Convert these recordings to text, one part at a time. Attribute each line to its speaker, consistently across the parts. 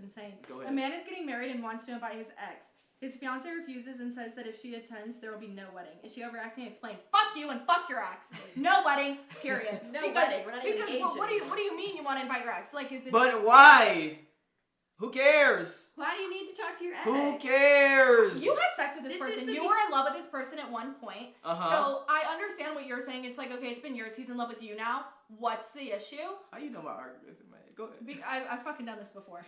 Speaker 1: insane.
Speaker 2: Go ahead.
Speaker 1: A man is getting married and wants to invite his ex. His fiance refuses and says that if she attends, there will be no wedding. Is she overacting? Explain. Fuck you and fuck your ex. No wedding. Period.
Speaker 3: No wedding. We're not even engaged.
Speaker 1: What do you mean you want to invite your ex? Like, is this?
Speaker 2: But why? Who cares?
Speaker 3: Why do you need to talk to your ex?
Speaker 2: Who cares?
Speaker 1: You had sex with this person. You were in love with this person at one point. So I understand what you're saying. It's like, okay, it's been years. He's in love with you now. What's the issue?
Speaker 2: How you know my arguments, man? Go ahead.
Speaker 1: I've fucking done this before.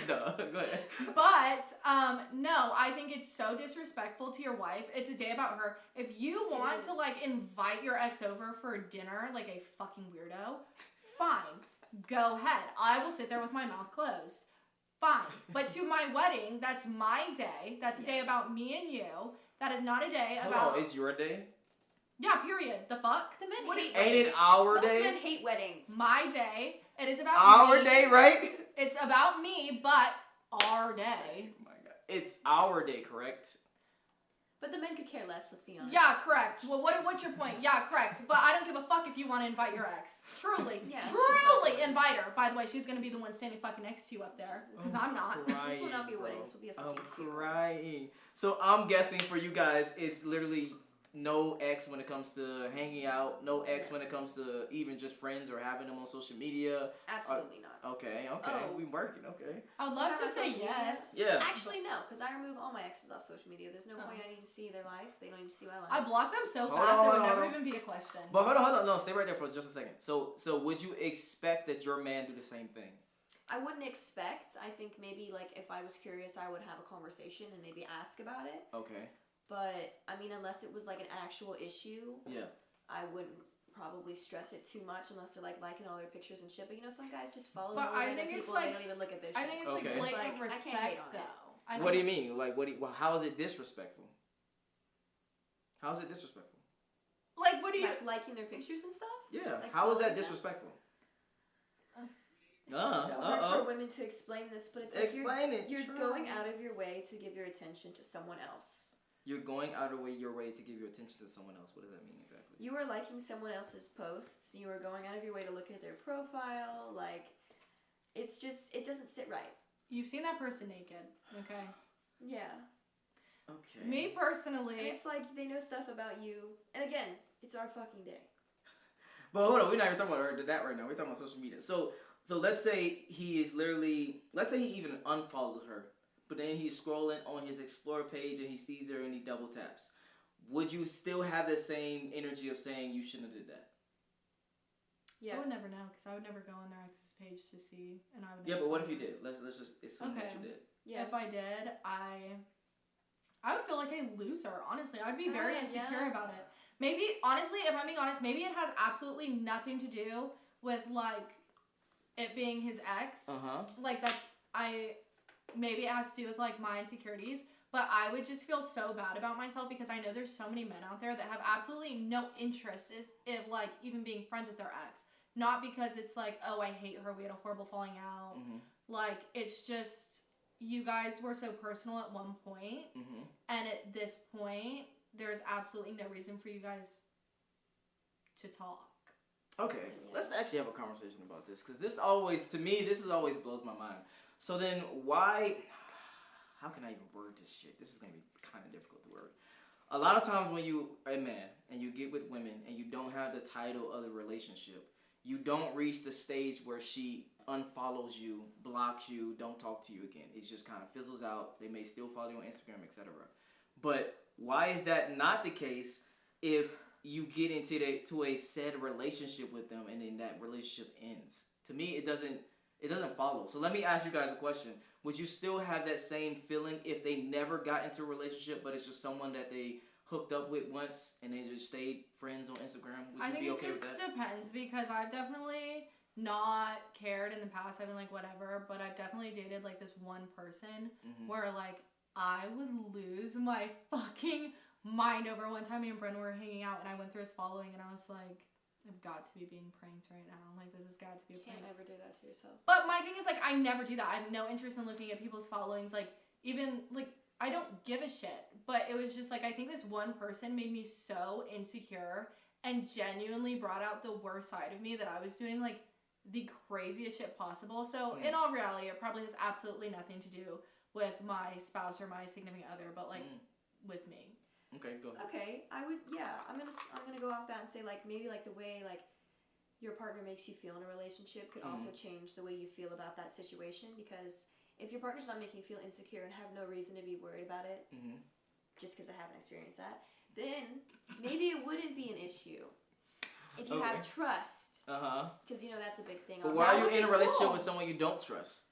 Speaker 2: No, go ahead.
Speaker 1: But, no, I think it's so disrespectful to your wife. It's a day about her. If you want to, like, invite your ex over for dinner like a fucking weirdo, fine. Go ahead. I will sit there with my mouth closed. Fine. But to my wedding, that's my day. That's a day about me and you. That is not a day about...
Speaker 2: Oh, it's your day?
Speaker 1: Yeah, period. The fuck?
Speaker 3: The men hate
Speaker 2: weddings. Ain't it our day?
Speaker 3: Most men hate weddings.
Speaker 1: My day. It is about
Speaker 2: our
Speaker 1: me.
Speaker 2: Day, right?
Speaker 1: It's about me, but our day.
Speaker 2: Oh my God. It's our day, correct?
Speaker 3: But the men could care less, let's be honest.
Speaker 1: Yeah, correct. Well, what's your point? Yeah, correct. But I don't give a fuck if you want to invite your ex. Truly.
Speaker 3: Yeah,
Speaker 1: truly invite her. By the way, she's going to be the one standing fucking next to you up there. Because I'm not.
Speaker 2: Crying,
Speaker 3: this will not be a wedding. This will be a fucking funeral.
Speaker 2: Crying. So I'm guessing for you guys, it's literally no X when it comes to hanging out. No X when it comes to even just friends or having them on social media.
Speaker 3: Absolutely not.
Speaker 2: Okay.
Speaker 3: Oh.
Speaker 2: We working, okay.
Speaker 1: I would love to say yes.
Speaker 2: Yeah.
Speaker 3: Actually, no, because I remove all my exes off social media. There's no point I need to see their life. They don't need to see my life.
Speaker 1: I block them so fast it would never even be a question.
Speaker 2: But hold on. No, stay right there for just a second. So would you expect that your man do the same thing?
Speaker 3: I wouldn't expect. I think maybe, like, if I was curious, I would have a conversation and maybe ask about it.
Speaker 2: Okay.
Speaker 3: But, I mean, unless it was, like, an actual issue, I wouldn't probably stress it too much unless they're, like, liking all their pictures and shit. But, you know, some guys just follow people and they don't even look at their shit.
Speaker 1: I think it's, like, blatant respect, though.
Speaker 2: What do you mean? Like, how is it disrespectful? How is it disrespectful?
Speaker 1: Like, what do you...
Speaker 3: Like, liking their pictures and stuff?
Speaker 2: Yeah.
Speaker 3: Like,
Speaker 2: how is that disrespectful?
Speaker 3: It's so hard for women to explain this, but it's like you're going out of your way to give your attention to someone else.
Speaker 2: You're going out of your way to give your attention to someone else. What does that mean exactly?
Speaker 3: You are liking someone else's posts. You are going out of your way to look at their profile. Like, it's just, it doesn't sit right.
Speaker 1: You've seen that person naked, okay?
Speaker 3: Yeah.
Speaker 2: Okay.
Speaker 1: Me personally...
Speaker 3: And it's like, they know stuff about you. And again, it's our fucking day.
Speaker 2: But hold on, we're not even talking about that right now. We're talking about social media. So let's say he even unfollowed her, but then he's scrolling on his Explore page and he sees her and he double taps. Would you still have the same energy of saying you shouldn't have did that?
Speaker 1: Yeah. I would never know, because I would never go on their ex's page to see, and I would.
Speaker 2: Yeah, but what if you did? Let's just assume that you did.
Speaker 1: Yeah. If I did, I would feel like a loser. Honestly, I'd be very insecure about it. Maybe, honestly, if I'm being honest, maybe it has absolutely nothing to do with, like, it being his ex. Like, maybe it has to do with, like, my insecurities. But I would just feel so bad about myself because I know there's so many men out there that have absolutely no interest in like, even being friends with their ex. Not because it's like, oh, I hate her, we had a horrible falling out. Like, it's just, you guys were so personal at one point. And at this point, there's absolutely no reason for you guys to talk.
Speaker 2: Okay, let's actually have a conversation about this, because this always blows my mind. So then how can I even word this shit? This is going to be kind of difficult to word. A lot of times when you are a man and you get with women and you don't have the title of the relationship, you don't reach the stage where she unfollows you, blocks you, don't talk to you again. It just kind of fizzles out. They may still follow you on Instagram, etc. But why is that not the case if you get into a said relationship with them and then that relationship ends? To me, it doesn't follow. So let me ask you guys a question. Would you still have that same feeling if they never got into a relationship, but it's just someone that they hooked up with once and they just stayed friends on Instagram? Would you be okay with that? I think it just
Speaker 1: depends, because I've definitely not cared in the past. I've been like, whatever, but I've definitely dated like this one person where like I would lose my fucking mind over. One time me and Brendan were hanging out and I went through his following and I was like, I've got to be being pranked right now. Like, this has got to be a prank.
Speaker 3: You can't ever do that to yourself.
Speaker 1: But my thing is, like, I never do that. I have no interest in looking at people's followings. Like, even, like, I don't give a shit. But it was just, like, I think this one person made me so insecure and genuinely brought out the worst side of me that I was doing, like, the craziest shit possible. So in all reality, it probably has absolutely nothing to do with my spouse or my significant other, but like with me.
Speaker 2: Okay, go ahead.
Speaker 3: Okay, I'm gonna go off that and say like maybe like the way like your partner makes you feel in a relationship could also change the way you feel about that situation, because if your partner's not making you feel insecure and have no reason to be worried about it, just because I haven't experienced that, then maybe it wouldn't be an issue. If you have trust. Because you know that's a big thing.
Speaker 2: But why are you in a relationship with someone you don't trust?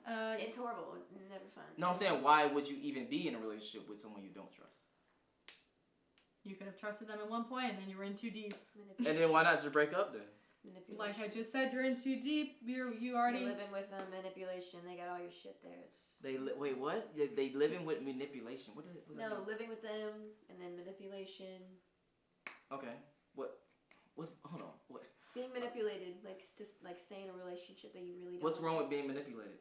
Speaker 3: It's horrible. It's never fun.
Speaker 2: No, I'm saying why would you even be in a relationship with someone you don't trust?
Speaker 1: You could have trusted them at one point, and then you were in too deep.
Speaker 2: And then why not just break up then?
Speaker 1: Like I just said, you're in too deep. You already.
Speaker 3: You're living with them. Manipulation. They got all your shit there.
Speaker 2: Wait, what? They living with manipulation. What
Speaker 3: living with them and then manipulation.
Speaker 2: Okay. Hold on. What?
Speaker 3: Being manipulated, like stay in a relationship that you really don't.
Speaker 2: What's wrong with being manipulated?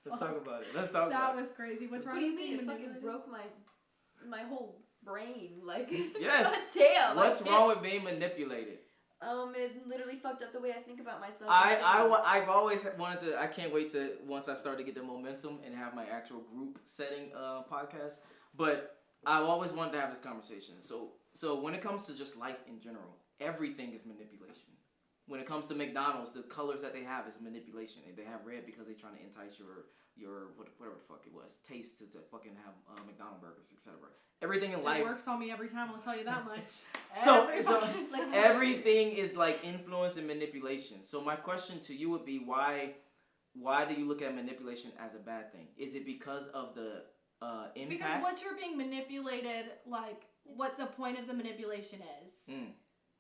Speaker 2: Let's talk about it.
Speaker 1: That was crazy. What's wrong?
Speaker 3: What do you mean? It fucking broke my whole brain. Like
Speaker 2: yes.
Speaker 3: Damn.
Speaker 2: What's wrong with being manipulated?
Speaker 3: It literally fucked up the way I think about myself.
Speaker 2: I've always wanted to. I can't wait to once I start to get the momentum and have my actual group setting podcast. But I've always wanted to have this conversation. So when it comes to just life in general, everything is manipulation. When it comes to McDonald's, the colors that they have is manipulation. They have red because they're trying to entice your whatever the fuck it was, taste to fucking have McDonald's burgers, etc. Everything in life
Speaker 1: works on me every time. I'll tell you that much.
Speaker 2: so everything is like influence and manipulation. So my question to you would be why do you look at manipulation as a bad thing? Is it because of the impact?
Speaker 1: Because what you're being manipulated, like what the point of the manipulation is.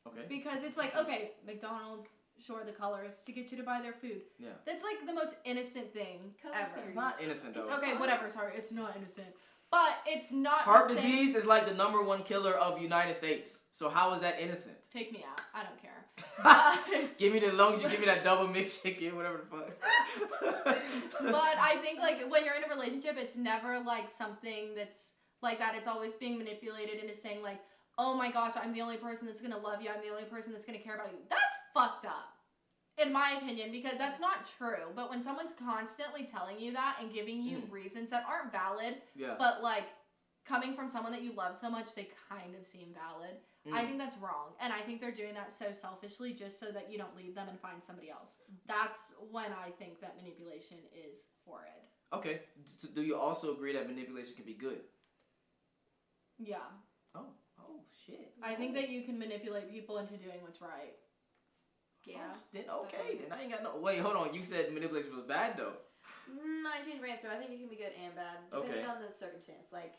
Speaker 2: Okay.
Speaker 1: Because it's like, okay, McDonald's, sure, the colors to get you to buy their food.
Speaker 2: Yeah.
Speaker 1: That's like the most innocent thing ever.
Speaker 2: It's not innocent though.
Speaker 1: It's okay, whatever. Sorry, it's not innocent. But it's not.
Speaker 2: Heart disease is like the #1 killer of the United States. So how is that innocent?
Speaker 1: Take me out. I don't care. But
Speaker 2: give me the lungs. You give me that double mixed chicken, whatever the fuck.
Speaker 1: But I think like when you're in a relationship, it's never like something that's like that. It's always being manipulated into saying like, oh my gosh, I'm the only person that's gonna love you. I'm the only person that's gonna care about you. That's fucked up. In my opinion, because that's not true. But when someone's constantly telling you that and giving you reasons that aren't valid, but like coming from someone that you love so much, they kind of seem valid. I think that's wrong. And I think they're doing that so selfishly just so that you don't leave them and find somebody else. That's when I think that manipulation is horrid.
Speaker 2: Okay. So do you also agree that manipulation can be good?
Speaker 1: Yeah.
Speaker 2: Oh shit.
Speaker 1: I think that you can manipulate people into doing what's right. Yeah.
Speaker 2: Then I ain't got no. Wait, hold on. You said manipulation was bad though.
Speaker 3: I changed my answer. I think it can be good and bad depending on the circumstance. Like,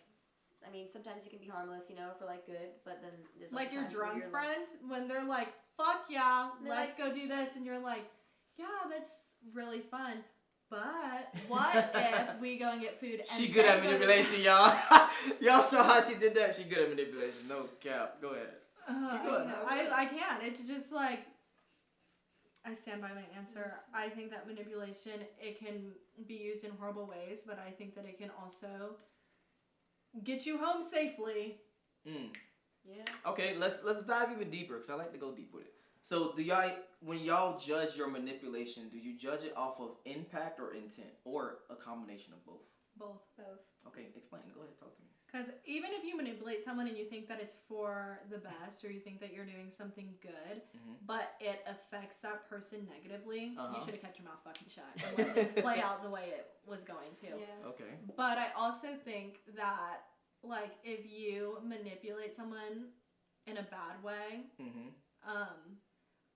Speaker 3: I mean, sometimes it can be harmless, for like good, but then there's
Speaker 1: like your drunk friend when they're like, "Fuck yeah, let's go do this," and you're like, "Yeah, that's really fun." But what if we go and get food? And
Speaker 2: she good at manipulation, y'all. Y'all saw how she did that. She good at manipulation. No cap. Go ahead.
Speaker 1: I can't. It's just like I stand by my answer. I think that manipulation, it can be used in horrible ways, but I think that it can also get you home safely.
Speaker 3: Yeah.
Speaker 2: Okay, let's dive even deeper because I like to go deep with it. So when y'all judge your manipulation, do you judge it off of impact or intent, or a combination of both?
Speaker 1: Both.
Speaker 2: Okay, explain. Go ahead, talk to me.
Speaker 1: Because even if you manipulate someone and you think that it's for the best, or you think that you're doing something good, but it affects that person negatively, you should have kept your mouth fucking shut and let this play out the way it was going to.
Speaker 3: Yeah.
Speaker 2: Okay.
Speaker 1: But I also think that, like, if you manipulate someone in a bad way,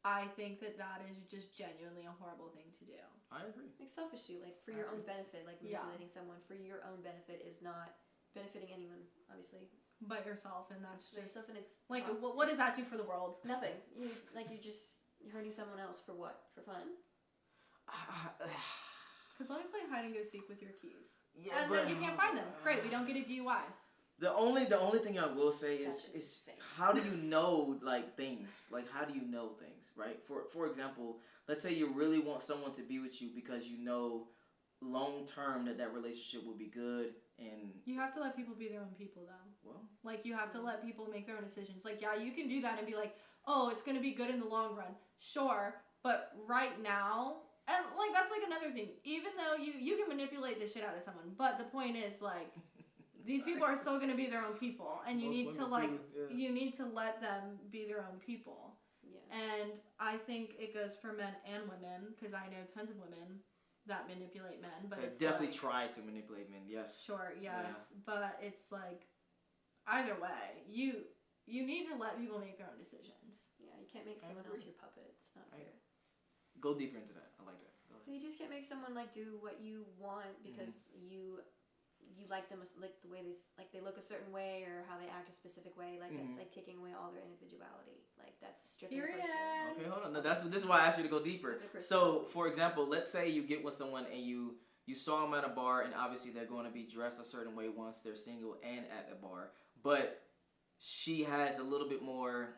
Speaker 1: I think that is just genuinely a horrible thing to do.
Speaker 2: I agree.
Speaker 3: Like selfishly, like for your own benefit, like manipulating someone for your own benefit is not benefiting anyone, obviously.
Speaker 1: But yourself, and that's just
Speaker 3: yourself, and it's
Speaker 1: like what does that do for the world?
Speaker 3: Nothing. You're just hurting someone else for what? For fun?
Speaker 1: Because let me play hide and go seek with your keys.
Speaker 2: Yeah,
Speaker 1: and then you can't find them. Great, we don't get a DUI.
Speaker 2: The only thing I will say is how do you know things? Like how do you know things, right? For example, let's say you really want someone to be with you because you know long term that relationship will be good and
Speaker 1: you have to let people be their own people though.
Speaker 2: Well,
Speaker 1: like you have to let people make their own decisions. Like yeah, you can do that and be like, oh, it's gonna be good in the long run. Sure, but right now, and like that's like another thing. Even though you can manipulate the shit out of someone, but the point is like these people are still gonna be their own people, and you need to like you need to let them be their own people.
Speaker 3: Yeah.
Speaker 1: And I think it goes for men and women because I know tons of women that manipulate men, but it's
Speaker 2: definitely
Speaker 1: like,
Speaker 2: try to manipulate men. Yes.
Speaker 1: Sure. Yes, but it's like either way, you need to let people make their own decisions.
Speaker 3: Yeah, you can't make someone else your puppet. It's not fair.
Speaker 2: Go deeper into that. I like that. Go ahead.
Speaker 3: You just can't make someone like do what you want because you like them like the way they look a certain way or how they act a specific way. Like that's like taking away all their individuality. Like that's stripping the person.
Speaker 2: Okay, hold on. No, this is why I asked you to go deeper. So, for example, let's say you get with someone and you saw them at a bar and obviously they're going to be dressed a certain way once they're single and at a bar, but she has a little bit more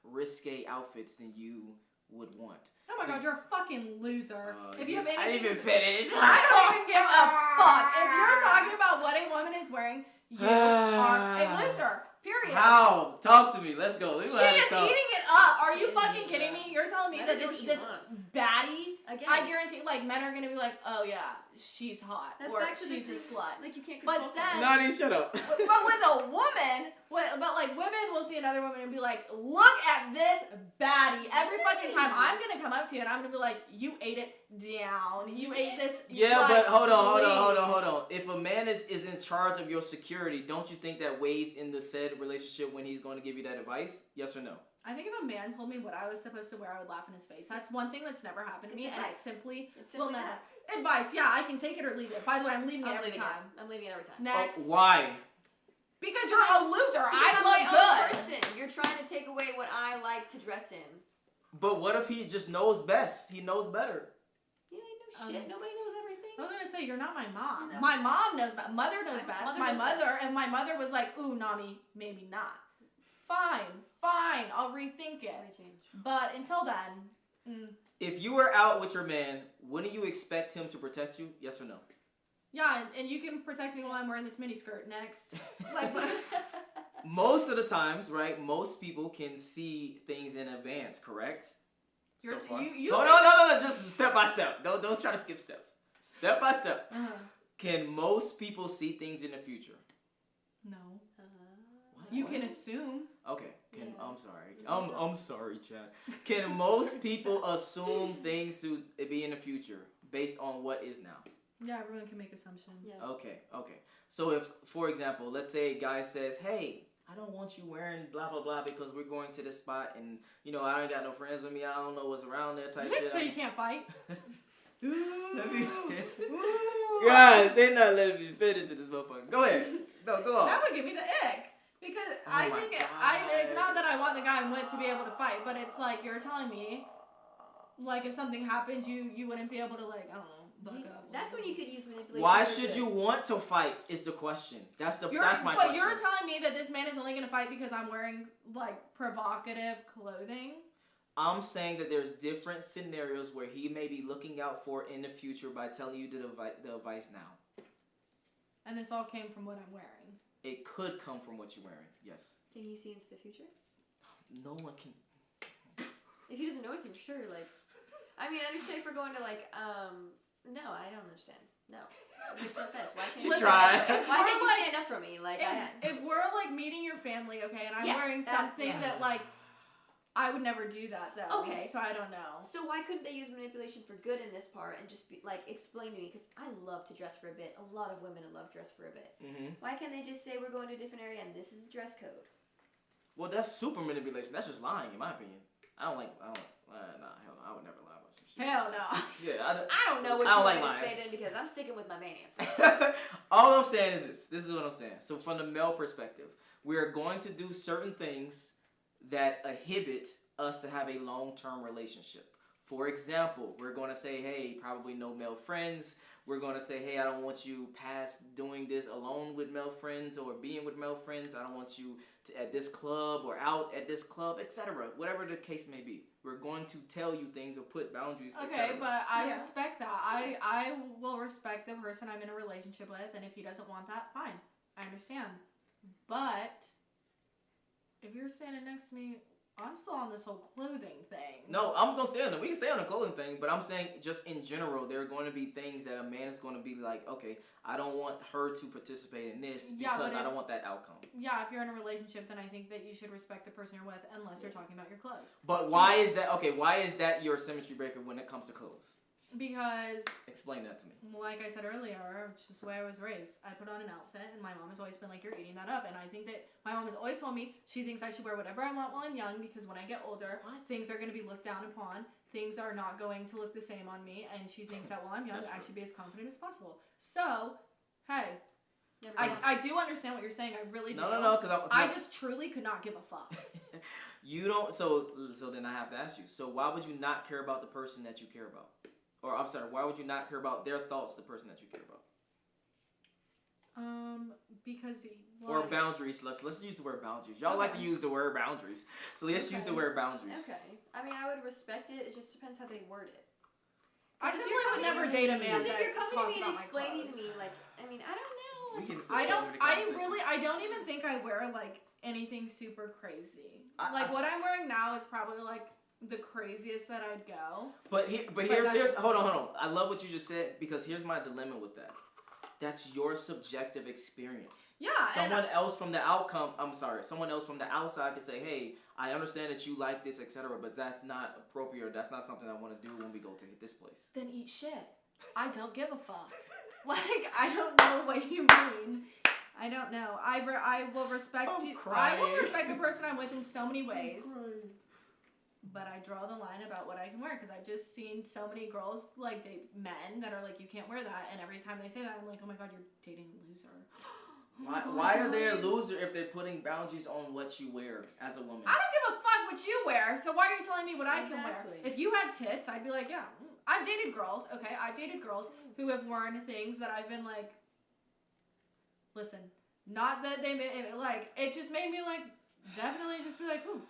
Speaker 2: risque outfits than you would want.
Speaker 1: Oh my god, you're a fucking loser. If you have anything,
Speaker 2: I didn't even finish.
Speaker 1: I don't even give a fuck. If you're talking about what a woman is wearing, you are a loser. Period.
Speaker 2: How? Talk to me. Let's go.
Speaker 1: She is eating it up. Are you fucking kidding me? You're telling me that this baddie, again, I guarantee, like, men are gonna be like, oh yeah, she's hot,
Speaker 3: that's
Speaker 1: or she's a slut.
Speaker 3: Like you can't control
Speaker 1: someone.
Speaker 2: Nani, shut up.
Speaker 1: But with a woman, but like women will see another woman and be like, look at this baddie. Every fucking time I'm gonna come up to you and I'm gonna be like, you ate it down. You ate this.
Speaker 2: Yeah, but hold on. If a man is in charge of your security, don't you think that weighs in the said relationship when he's going to give you that advice? Yes or no?
Speaker 1: I think if a man told me what I was supposed to wear, I would laugh in his face. That's one thing that's never happened to me. And I simply will never. Advice, yeah, I can take it or leave it. By the way, I'm leaving it every time.
Speaker 3: I'm leaving it every time.
Speaker 1: Next.
Speaker 2: Why?
Speaker 1: Because you're a loser. I look good.
Speaker 3: Person. You're trying to take away what I like to dress in.
Speaker 2: But what if he just knows best? He knows better.
Speaker 3: Yeah, he knows shit. Nobody knows everything.
Speaker 1: I was gonna say, you're not my mom. You know? My mom knows best. Mother knows best. My mother was like, ooh, Nami, maybe not. Fine, I'll rethink it. But until then,
Speaker 2: If you were out with your man, wouldn't you expect him to protect you? Yes or no?
Speaker 1: Yeah, and you can protect me while I'm wearing this miniskirt. Next. Like,
Speaker 2: most of the times, right? Most people can see things in advance, correct? So far. No, just step by step. Don't try to skip steps. Step by step. Can most people see things in the future?
Speaker 1: No. You can assume.
Speaker 2: Okay. I'm sorry. I'm sorry, Chad. Can most people assume things to be in the future based on what is now?
Speaker 1: Yeah, everyone can make assumptions.
Speaker 3: Yeah.
Speaker 2: Okay. So if, for example, let's say a guy says, hey, I don't want you wearing blah, blah, blah because we're going to this spot and, I ain't got no friends with me. I don't know what's around there type shit.
Speaker 1: So you can't fight?
Speaker 2: Guys, they're not letting me finish with this motherfucker. Go ahead. No, go on.
Speaker 1: That would give me the ick. Because I think it's not that I want the guy I'm with to be able to fight, but it's like you're telling me, like if something happens, you wouldn't be able to like, I don't know, buck up.
Speaker 3: That's when you could use manipulation.
Speaker 2: Why should you want to fight? Is the question. That's my question.
Speaker 1: But you're telling me that this man is only going to fight because I'm wearing like provocative clothing.
Speaker 2: I'm saying that there's different scenarios where he may be looking out for in the future by telling you the advice now.
Speaker 1: And this all came from what I'm wearing.
Speaker 2: It could come from what you're wearing, yes.
Speaker 3: Can he see into the future?
Speaker 2: No one can.
Speaker 3: If he doesn't know anything, sure, like... I mean, I understand if we're going to, like, no, I don't understand. No. It makes no sense. Why can't you stand up for me? Like,
Speaker 1: if we're, like, meeting your family, okay, and I'm wearing something that, like... I would never do that, though.
Speaker 3: Okay.
Speaker 1: So I don't know.
Speaker 3: So why couldn't they use manipulation for good in this part and just be like, explain to me? Because I love to dress for a bit. A lot of women love dress for a bit. Mm-hmm. Why can't they just say we're going to a different area and this is the dress code?
Speaker 2: Well, that's super manipulation. That's just lying, in my opinion. I would never lie about some shit.
Speaker 1: Hell no.
Speaker 2: Yeah,
Speaker 3: I don't know what you're going to say then because I'm sticking with my main answer.
Speaker 2: All I'm saying is this. This is what I'm saying. So from the male perspective, we are going to do certain things that inhibit us to have a long-term relationship. For example, we're going to say, hey, probably no male friends. We're going to say, hey, I don't want you past doing this alone with male friends or being with male friends. I don't want you to at this club or out at this club, etc. Whatever the case may be. We're going to tell you things or put boundaries.
Speaker 1: Okay, but I respect that. I will respect the person I'm in a relationship with, and if he doesn't want that, fine. I understand. But if you're standing next to me, I'm still on this whole clothing thing.
Speaker 2: No, I'm gonna stay on it. We can stay on the clothing thing, but I'm saying just in general, there are going to be things that a man is going to be like, okay, I don't want her to participate in this because I don't want that outcome.
Speaker 1: Yeah, if you're in a relationship, then I think that you should respect the person you're with, unless you're talking about your clothes.
Speaker 2: But why is that? Okay, why is that your symmetry breaker when it comes to clothes?
Speaker 1: Because
Speaker 2: explain that to me.
Speaker 1: Like I said earlier, it's just the way I was raised. I put on an outfit, and my mom has always been like, "You're eating that up." And I think that my mom has always told me she thinks I should wear whatever I want while I'm young, because when I get older, things are going to be looked down upon. Things are not going to look the same on me, and she thinks that while I'm young, I should be as confident as possible. So, hey, I do understand what you're saying. I really do.
Speaker 2: No, because
Speaker 1: I just truly could not give a fuck.
Speaker 2: You don't. So then I have to ask you. So why would you not care about the person that you care about? Or I'm sorry, why would you not care about their thoughts, the person that you care about?
Speaker 1: Because
Speaker 2: or boundaries. Let's use the word boundaries. Y'all like to use the word boundaries, so let's use the word boundaries.
Speaker 3: Okay. I mean, I would respect it. It just depends how they word it.
Speaker 1: I simply would never date a man.
Speaker 3: Because if you're coming to me and explaining to me, like, I mean, I don't know.
Speaker 1: I don't even think I wear like anything super crazy. What I'm wearing now is probably like the craziest that I'd go. But here's
Speaker 2: hold on. I love what you just said, because here's my dilemma with that. That's your subjective experience.
Speaker 1: Yeah.
Speaker 2: Someone else from the outside could say, "Hey, I understand that you like this, etc., but that's not appropriate. Or that's not something I want to do when we go to this place."
Speaker 1: Then eat shit. I don't give a fuck. Like, I don't know what you mean. I don't know. I will respect you. I will respect the person I'm with in so many ways. But I draw the line about what I can wear, because I've just seen so many girls like date men that are like, "You can't wear that," and every time they say that, I'm like, "Oh my god, you're dating a loser."
Speaker 2: Why are they a loser if they're putting boundaries on what you wear as a woman?
Speaker 1: I don't give a fuck what you wear, so why are you telling me what I can wear? If you had tits, I'd be like, yeah. I've dated girls, okay? I've dated girls who have worn things that I've been like, listen, not that they made, like, it just made me like, definitely just be like, ooh,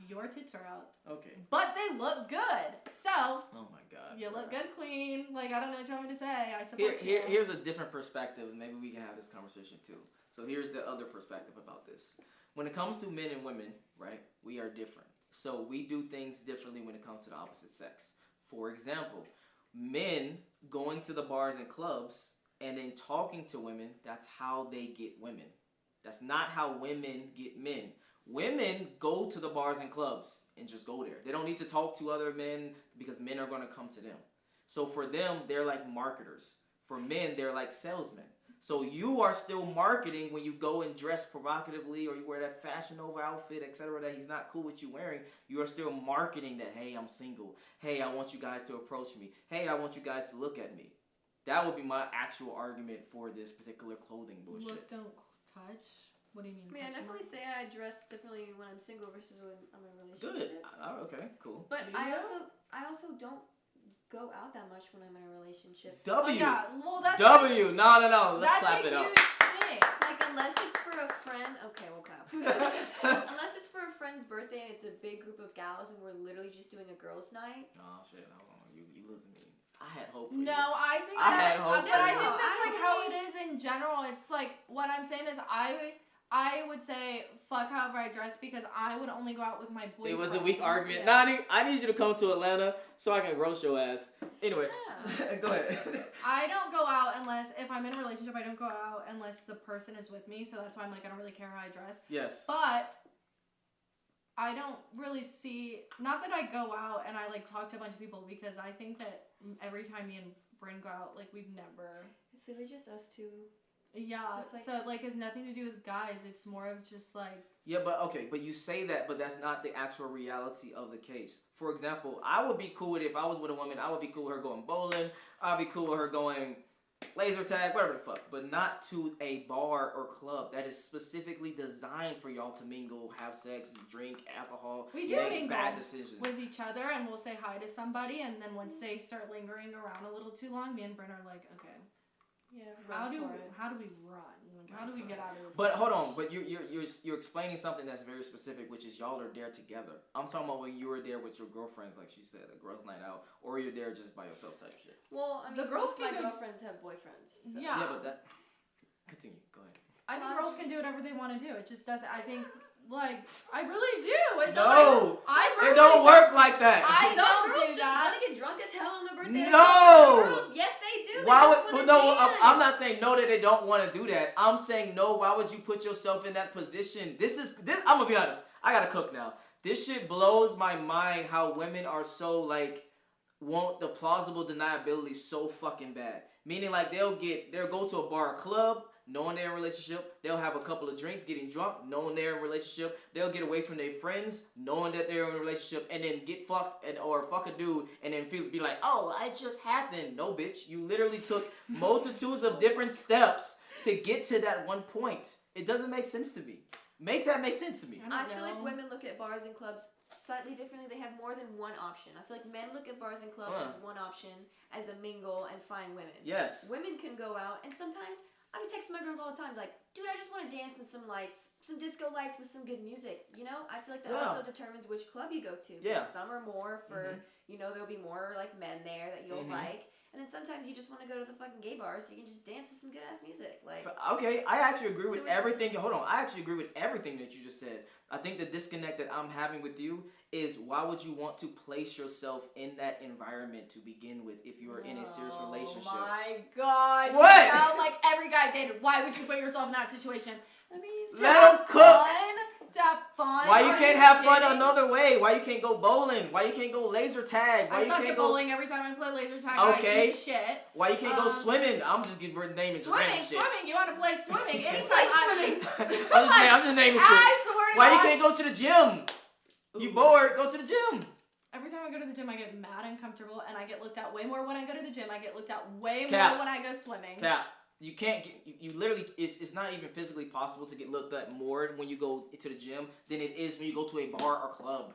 Speaker 1: your tits are out.
Speaker 2: Okay.
Speaker 1: But they look good. So.
Speaker 2: Oh my god.
Speaker 1: You look good, queen. Like, I don't know what you want me to say. I support you.
Speaker 2: Here's a different perspective. Maybe we can have this conversation too. So here's the other perspective about this. When it comes to men and women, right, we are different. So we do things differently when it comes to the opposite sex. For example, men going to the bars and clubs and then talking to women, that's how they get women. That's not how women get men. Women go to the bars and clubs and just go there. They don't need to talk to other men because men are going to come to them. So for them, they're like marketers. For men, they're like salesmen. So you are still marketing when you go and dress provocatively, or you wear that Fashion Nova outfit, etc., that he's not cool with you wearing. You are still marketing that, hey, I'm single. Hey, I want you guys to approach me. Hey, I want you guys to look at me. That would be my actual argument for this particular clothing bullshit.
Speaker 1: Look, don't touch. What do you mean?
Speaker 3: I mean, I definitely say I dress differently when I'm single versus when I'm in a relationship.
Speaker 2: Good. Okay, cool.
Speaker 3: But I also don't go out that much when I'm in a relationship.
Speaker 1: Oh, yeah. Well, that's
Speaker 2: W. No. Let's clap it up.
Speaker 1: That's a huge thing.
Speaker 3: Like, unless it's for a friend. Okay, we'll clap. Unless it's for a friend's birthday and it's a big group of gals and we're literally just doing a girls' night.
Speaker 2: Oh shit! Hold on, you losing me. I had hope.
Speaker 1: No, I think that's like how it is in general. It's like, when I'm saying this, I would say fuck however I dress, because I would only go out with my boyfriend.
Speaker 2: It was a weak argument. Yeah. I need you to come to Atlanta so I can roast your ass. Anyway, yeah. Go ahead.
Speaker 1: I don't go out unless, if I'm in a relationship, I don't go out unless the person is with me. So that's why I'm like, I don't really care how I dress.
Speaker 2: Yes.
Speaker 1: But I don't really see, not that I go out and I like talk to a bunch of people, because I think that every time me and Bryn go out, like, we've never.
Speaker 3: It's really just us two.
Speaker 1: Yeah, like, so it has nothing to do with guys. It's more of just like.
Speaker 2: Yeah, but you say that, but that's not the actual reality of the case. For example, I would be cool with, if I was with a woman, I would be cool with her going bowling. I'd be cool with her going laser tag, whatever the fuck, but not to a bar or club that is specifically designed for y'all to mingle, have sex, drink alcohol,
Speaker 1: we do
Speaker 2: make
Speaker 1: mingle
Speaker 2: bad decisions
Speaker 1: with each other, and we'll say hi to somebody, and then once they start lingering around a little too long, me and Bryn are like, okay. How do we run? Like, how do we get out of this?
Speaker 2: But hold on, but you're explaining something that's very specific, which is y'all are there together. I'm talking about when you were there with your girlfriends, like she said, a girls' night out, or you're there just by yourself type shit.
Speaker 3: Well, I mean,
Speaker 1: the girls
Speaker 3: most of my girlfriends have boyfriends. So.
Speaker 1: Yeah.
Speaker 2: Yeah, but that. Continue. Go ahead.
Speaker 1: I think girls can do whatever they want to do. It just doesn't. I think. Like, I really do. It's
Speaker 2: no,
Speaker 1: like,
Speaker 2: it don't work like that.
Speaker 1: I don't
Speaker 3: girls
Speaker 1: do
Speaker 3: just
Speaker 1: that.
Speaker 3: want to get drunk as hell on their birthday.
Speaker 2: No.
Speaker 3: Girls. Yes, they do.
Speaker 2: Why
Speaker 3: they
Speaker 2: would no? I'm not saying no that they don't want to do that. I'm saying no. Why would you put yourself in that position? This. I'm gonna be honest. I gotta cook now. This shit blows my mind. How women are so like want the plausible deniability so fucking bad. Meaning like they'll go to a bar or club. Knowing they're in a relationship, they'll have a couple of drinks, getting drunk, knowing they're in a relationship. They'll get away from their friends, knowing that they're in a relationship, and then get fucked or fuck a dude, and then be like, oh, it just happened. No, bitch. You literally took multitudes of different steps to get to that one point. It doesn't make sense to me. Make that make sense to me.
Speaker 3: I feel like women look at bars and clubs slightly differently. They have more than one option. I feel like men look at bars and clubs as one option, as a mingle and find women.
Speaker 2: Yes.
Speaker 3: Women can go out, and sometimes I be texting my girls all the time, like, dude, I just want to dance in some lights, some disco lights with some good music. You know, I feel like that also determines which club you go to.
Speaker 2: Yeah.
Speaker 3: Some are more for, you know, there'll be more like men there that you'll like. And then sometimes you just want to go to the fucking gay bar so you can just dance to some good ass music. Like,
Speaker 2: okay, I actually agree with everything. Hold on, I actually agree with everything that you just said. I think the disconnect that I'm having with you is why would you want to place yourself in that environment to begin with if you are in a serious relationship?
Speaker 1: Oh my god!
Speaker 2: What?
Speaker 1: You sound like every guy I dated. Why would you put yourself in that situation? I mean,
Speaker 2: let them cook.
Speaker 1: To have fun.
Speaker 2: Why you can't have fun another way? Why you can't go bowling? Why you can't go laser tag? Why
Speaker 1: I
Speaker 2: you
Speaker 1: suck
Speaker 2: can't
Speaker 1: at
Speaker 2: go
Speaker 1: bowling every time I play laser tag.
Speaker 2: Okay.
Speaker 1: I eat shit.
Speaker 2: Why you can't go swimming? I'm just giving her the name.
Speaker 1: Swimming. You want to play swimming? Anytime.
Speaker 3: swimming.
Speaker 2: I'm just naming shit.
Speaker 1: I swear to
Speaker 2: Why
Speaker 1: God.
Speaker 2: you can't go to the gym? You bored? Go to the gym.
Speaker 1: Every time I go to the gym, I get mad and uncomfortable, and I get looked at way more when I go to the gym. I get looked at way more when I go swimming.
Speaker 2: Cap. You can't get, you literally, it's not even physically possible to get looked at more when you go to the gym than it is when you go to a bar or club.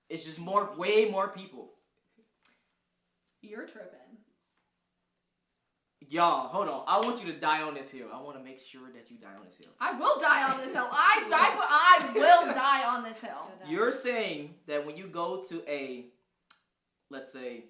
Speaker 2: It's just way more people.
Speaker 1: You're tripping.
Speaker 2: Y'all, hold on. I want you to die on this hill. I want to make sure that you die on this hill.
Speaker 1: I will die on this hill. I will die on this hill.
Speaker 2: You're saying that when you go to a, let's say,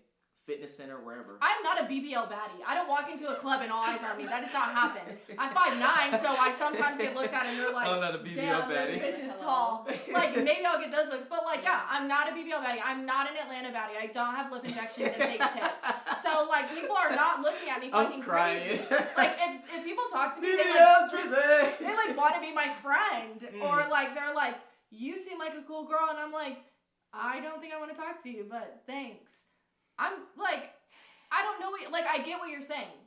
Speaker 2: fitness center, wherever.
Speaker 1: I'm not a BBL baddie. I don't walk into a club and all eyes on me. That does not happen. I'm 5'9", so I sometimes get looked at and they're like,
Speaker 2: I'm not a BBL
Speaker 1: damn,
Speaker 2: baddie.
Speaker 1: this bitch is tall. Like, maybe I'll get those looks, but like, yeah, I'm not a BBL baddie. I'm not an Atlanta baddie. I don't have lip injections and fake tits. So, like, people are not looking at me fucking crazy. Like, if people talk to me, they like want to be my friend. Or like, they're like, you seem like a cool girl, and I'm like, I don't think I want to talk to you, but thanks. I'm like, I don't know what, like, I get what you're saying.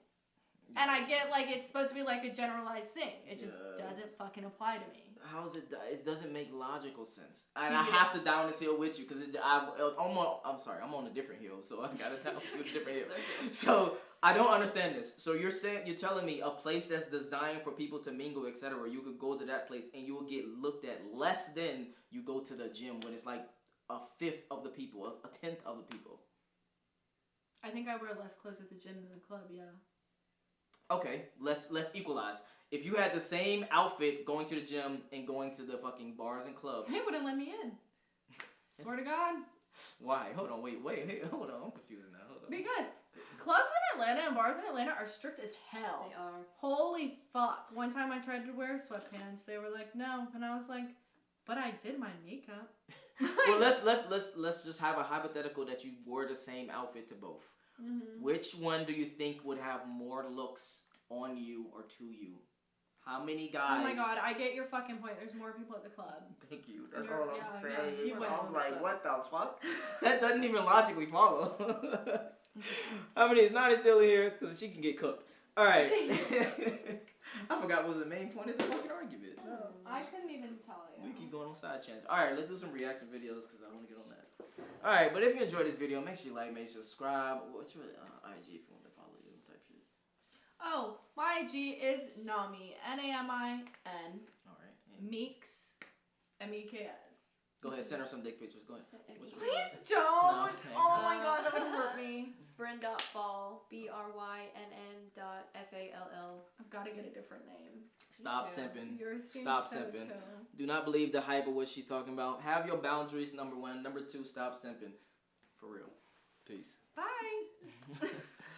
Speaker 1: And I get, like, it's supposed to be, like, a generalized thing. It just doesn't fucking apply to me.
Speaker 2: How is it? It doesn't make logical sense. And I have to die on this hill with you because I'm on a different hill, so I gotta tell you a different hill. So I don't understand this. So you're telling me a place that's designed for people to mingle, etc. You could go to that place and you will get looked at less than you go to the gym when it's like a fifth of the people, a tenth of the people.
Speaker 1: I think I wear less clothes at the gym than the club, yeah.
Speaker 2: Okay, let's equalize. If you had the same outfit going to the gym and going to the fucking bars and clubs,
Speaker 1: they wouldn't let me in. Swear to God.
Speaker 2: Why? Hold on, wait, hold on. I'm confused now. Hold on.
Speaker 1: Because clubs in Atlanta and bars in Atlanta are strict as hell.
Speaker 3: They are.
Speaker 1: Holy fuck. One time I tried to wear sweatpants. They were like, no. And I was like, but I did my makeup.
Speaker 2: Well, let's just have a hypothetical that you wore the same outfit to both. Mm-hmm. Which one do you think would have more looks on you or to you? How many guys?
Speaker 1: Oh my God, I get your fucking point. There's more people at the club.
Speaker 2: Thank you. That's all I'm saying.
Speaker 1: Yeah,
Speaker 2: I'm like, what the fuck? That doesn't even logically follow. How many is Nani still here? Because she can get cooked. All right. I forgot what was the main point of the fucking argument.
Speaker 1: I couldn't even tell you.
Speaker 2: We keep going on side channels. Alright, let's do some reaction videos because I want to get on that. Alright, but if you enjoyed this video, make sure you like, make sure you subscribe. What's your IG if you want to follow you type shit?
Speaker 1: Oh, my IG is Nami. Namin.
Speaker 2: Alright.
Speaker 1: Meeks. MEKS.
Speaker 2: Go ahead, send her some dick pictures. Go ahead.
Speaker 1: Please don't.
Speaker 2: No, okay.
Speaker 1: Oh my god, that would hurt me.
Speaker 3: Bryn.fall, BRYNN.FALL.
Speaker 1: I've got to get a different name.
Speaker 2: Stop
Speaker 3: too.
Speaker 2: simping.
Speaker 1: Yours seems
Speaker 2: Stop
Speaker 1: so
Speaker 2: simping.
Speaker 1: chill.
Speaker 2: Do not believe the hype of what she's talking about. Have your boundaries, number one. Number two, stop simping. For real. Peace.
Speaker 1: Bye.